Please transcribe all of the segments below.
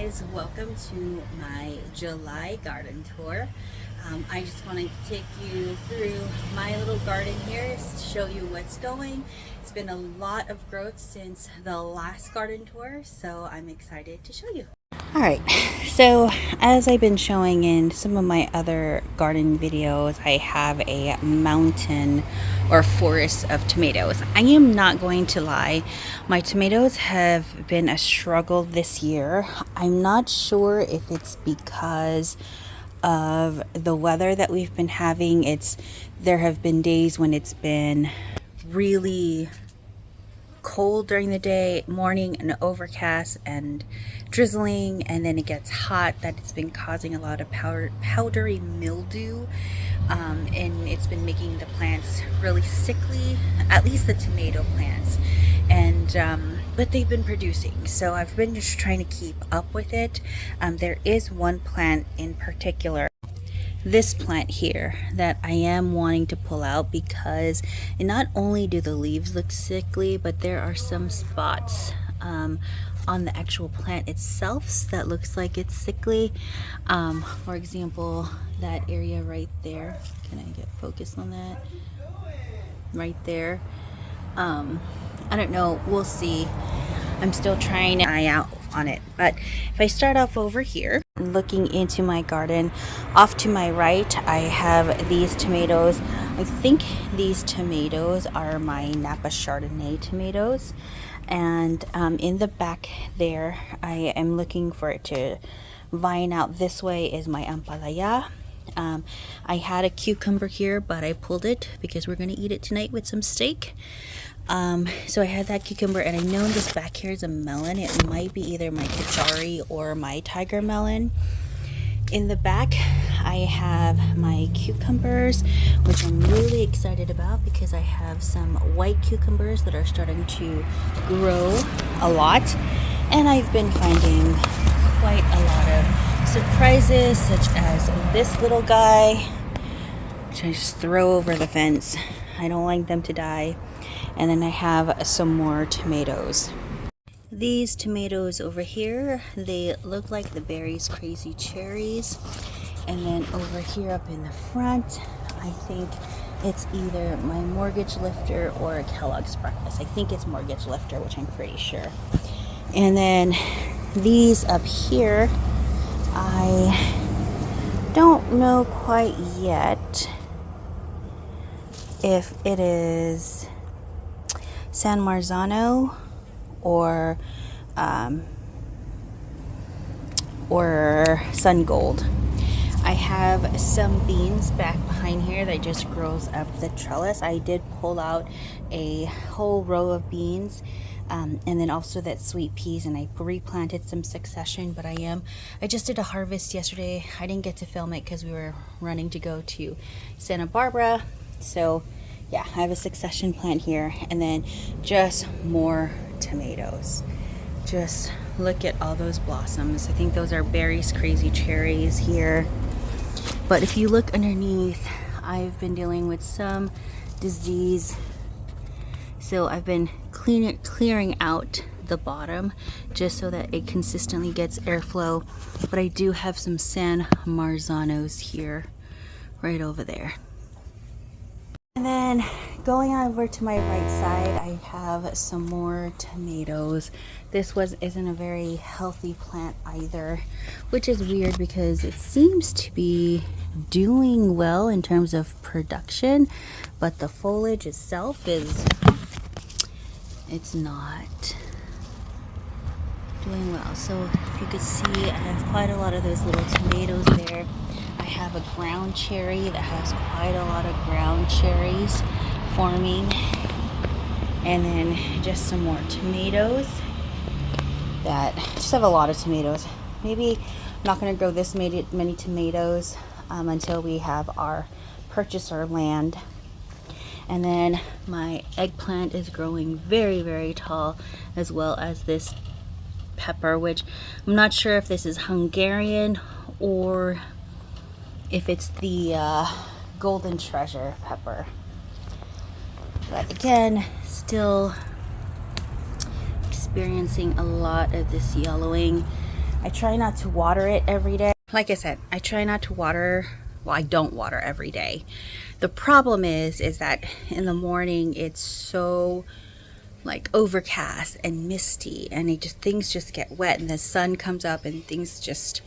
guys, welcome to my July garden tour. I just wanted to take you through my little garden here to show you what's going. It's been a lot of growth since the last garden tour, so I'm excited to show you. Alright, so as I've been showing in some of my other garden videos, I have a mountain or forest of tomatoes. I am not going to lie, my tomatoes have been a struggle this year. I'm not sure if it's because of the weather that we've been having. There have been days when it's been really cold during the day, morning, and overcast and drizzling, and then it gets hot, that it's been causing a lot of powdery mildew, and it's been making the plants really sickly, at least the tomato plants. And but they've been producing, so I've been just trying to keep up with it. There is one plant in particular, this plant here, that I am wanting to pull out because not only do the leaves look sickly, but there are some spots on the actual plant itself that looks like it's sickly. For example, that area right there, can I get focused on that? Right there. I don't know, we'll see. I'm still trying to eye out on it. But if I start off over here, looking into my garden, off to my right, I have these tomatoes. I think these tomatoes are my Napa Chardonnay tomatoes. And in the back there, I am looking for it to vine out. This way is my Ampalaya. I had a cucumber here, but I pulled it because we're going to eat it tonight with some steak. So I had that cucumber, and I know this back here is a melon. It might be either my Kachari or my tiger melon. In the back, I have my cucumbers, which I'm really excited about because I have some white cucumbers that are starting to grow a lot. And I've been finding quite a lot of surprises, such as this little guy, which I just throw over the fence. I don't like them to die. And then I have some more tomatoes. These tomatoes over here, they look like the Berry's Crazy Cherries. And then over here up in the front, I think it's either my Mortgage Lifter or a Kellogg's Breakfast. I think it's Mortgage Lifter, which I'm pretty sure. And then these up here, I don't know quite yet if it is San Marzano or Sun Gold. I have some beans back behind here that just grows up the trellis. I did pull out a whole row of beans, and then also that sweet peas, and I replanted some succession. But I just did a harvest yesterday. I didn't get to film it because we were running to go to Santa Barbara. So yeah, I have a succession plant here, and then just more tomatoes. Just look at all those blossoms. I think those are Berry's Crazy Cherries here. But if you look underneath, I've been dealing with some disease, so I've been clearing out the bottom just so that it consistently gets airflow. But I do have some San Marzanos here, right over there. And then going over to my right side, I have some more tomatoes. This isn't a very healthy plant either, which is weird because it seems to be doing well in terms of production, but the foliage itself it's not doing well. So if you could see, I have quite a lot of those little tomatoes there. I have a ground cherry that has quite a lot of ground cherries forming, and then just some more tomatoes that just have a lot of tomatoes. Maybe I'm not going to grow this many tomatoes until we have our purchaser land. And then my eggplant is growing very, very tall, as well as this pepper, which I'm not sure if this is Hungarian or if it's the Golden Treasure pepper. But again, still experiencing a lot of this yellowing. I try not to water it every day. Like I said, I try not to water, well, I don't water every day. The problem is that in the morning it's so like overcast and misty, and things just get wet, and the sun comes up and things just,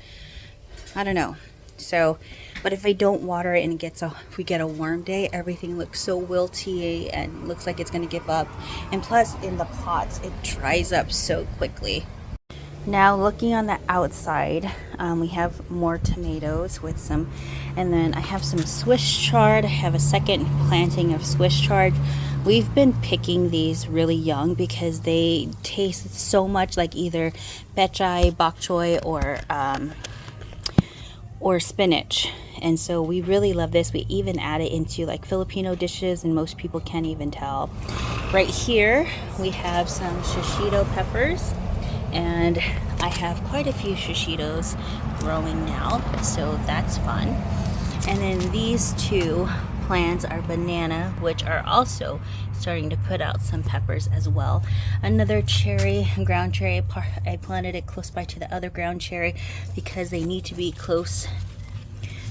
I don't know. So, but if I don't water it and if we get a warm day, everything looks so wilty and looks like it's going to give up. And plus in the pots, it dries up so quickly. Now looking on the outside, we have more tomatoes with some, and then I have some Swiss chard. I have a second planting of Swiss chard. We've been picking these really young because they taste so much like either pechay, bok choy, or spinach. And so we really love this. We even add it into like Filipino dishes, and most people can't even tell. Right here we have some shishito peppers, and I have quite a few shishitos growing now, so that's fun. And then these two plants are banana, which are also starting to put out some peppers as well. Another cherry, ground cherry, I planted it close by to the other ground cherry because they need to be close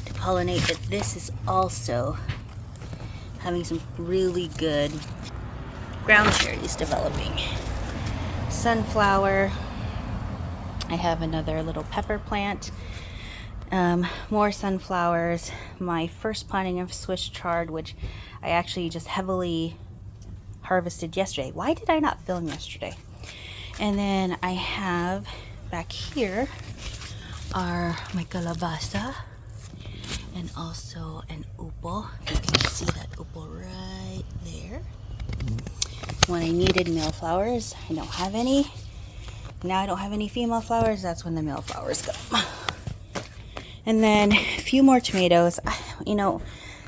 to pollinate, but this is also having some really good ground cherries developing. Sunflower. I have another little pepper plant. More sunflowers. My first planting of Swiss chard, which I actually just heavily harvested yesterday. Why did I not film yesterday? And then I have back here are my calabasa and also an upo. You can see that upo right there. When I needed male flowers, I don't have any. Now I don't have any female flowers. That's when the male flowers come. And then a few more tomatoes. You know,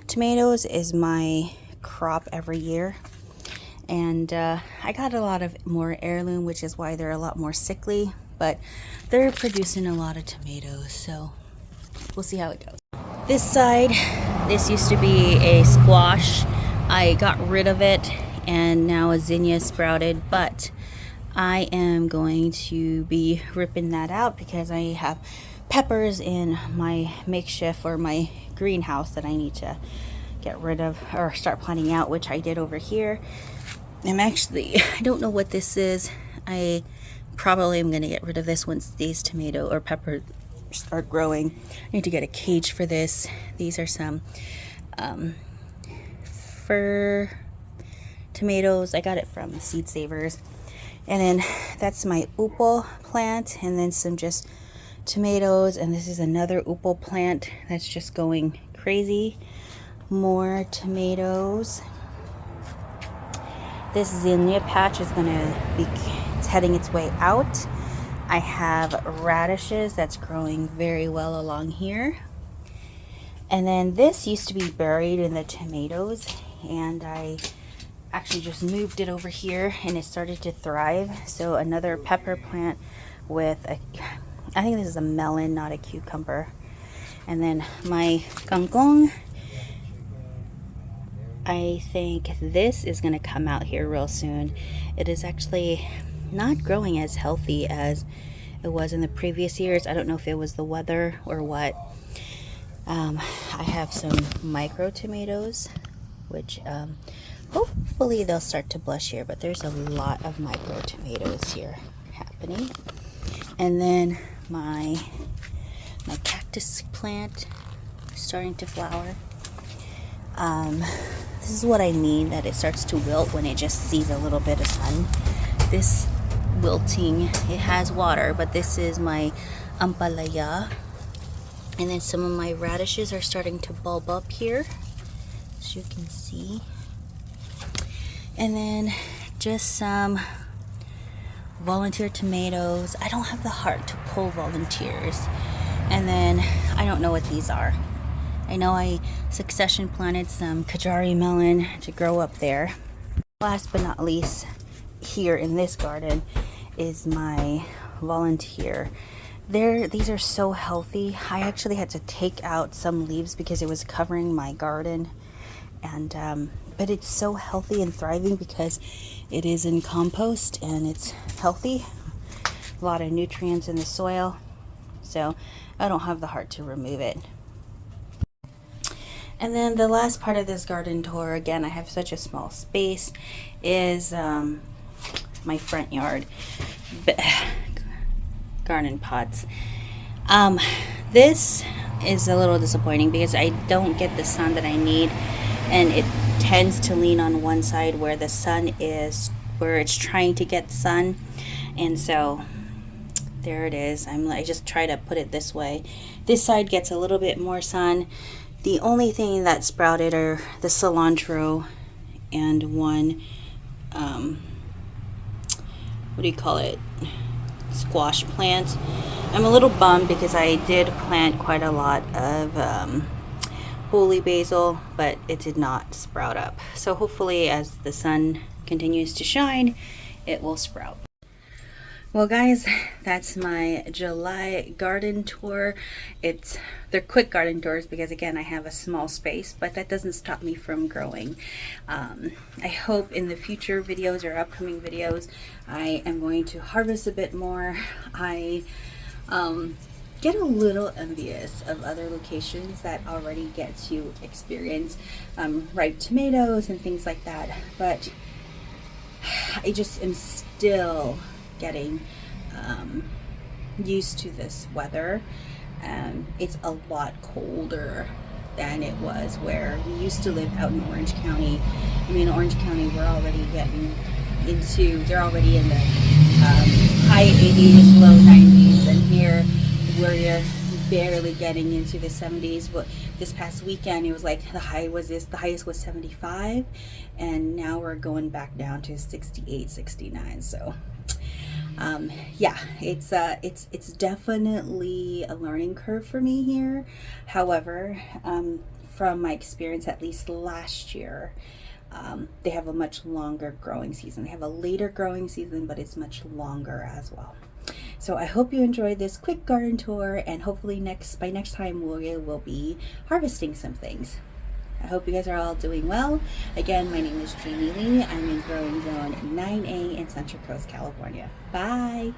tomatoes is my crop every year. And I got a lot of more heirloom, which is why they're a lot more sickly. But they're producing a lot of tomatoes, so we'll see how it goes. This side, this used to be a squash. I got rid of it, and now a zinnia sprouted. But I am going to be ripping that out because I have peppers in my makeshift or my greenhouse that I need to get rid of or start planting out, which I did over here. I don't know what this is. I probably am going to get rid of this once these tomato or pepper start growing. I need to get a cage for this. These are some fir tomatoes. I got it from Seed Savers. And then that's my upo plant, and then some just tomatoes, and this is another upo plant that's just going crazy. More tomatoes. This zinnia patch is it's heading its way out. I have radishes that's growing very well along here. And then this used to be buried in the tomatoes, and I actually just moved it over here and it started to thrive. So another pepper plant with I think this is a melon, not a cucumber. And then my kangkong, I think this is going to come out here real soon. It is actually not growing as healthy as it was in the previous years. I don't know if it was the weather or what. I have some micro tomatoes, which hopefully they'll start to blush here, but there's a lot of micro tomatoes here happening. And then my cactus plant starting to flower. This is what I mean, that it starts to wilt when it just sees a little bit of sun. This wilting, it has water, but this is my ampalaya. And then some of my radishes are starting to bulb up here, as you can see. And then just some volunteer tomatoes. I don't have the heart to pull volunteers. And then I don't know what these are. I know I succession planted some Kajari melon to grow up there. Last but not least, here in this garden is my volunteer. These are so healthy. I actually had to take out some leaves because it was covering my garden, and but it's so healthy and thriving because it is in compost and it's healthy. A lot of nutrients in the soil. so I don't have the heart to remove it. And then the last part of this garden tour, again, I have such a small space, is my front yard garden pots. This is a little disappointing because I don't get the sun that I need, and it tends to lean on one side where the sun is, where it's trying to get sun, and so there it is. I just try to put it this way. This side gets a little bit more sun. The only thing that sprouted are the cilantro and one, what do you call it, squash plant. I'm a little bummed because I did plant quite a lot of holy basil, but it did not sprout up. So hopefully as the sun continues to shine, it will sprout. Well guys, that's my July garden tour. They're quick garden tours because again I have a small space, but that doesn't stop me from growing. I hope in the future videos or upcoming videos I am going to harvest a bit more. I get a little envious of other locations that already get to experience ripe tomatoes and things like that, but I just am still getting used to this weather. It's a lot colder than it was where we used to live out in Orange County. I mean, Orange County, we're already getting into, they're already in the high 80s, low 90s, and here we're barely getting into the 70s. But this past weekend it was like the highest was 75, and now we're going back down to 68, 69. So yeah, it's definitely a learning curve for me here. However, from my experience, at least last year, they have a much longer growing season. They have a later growing season, but it's much longer as well. So I hope you enjoyed this quick garden tour, and hopefully by next time we will be harvesting some things. I hope you guys are all doing well. Again, my name is Jamie Lee. I'm in Growing Zone 9A in Central Coast, California. Bye.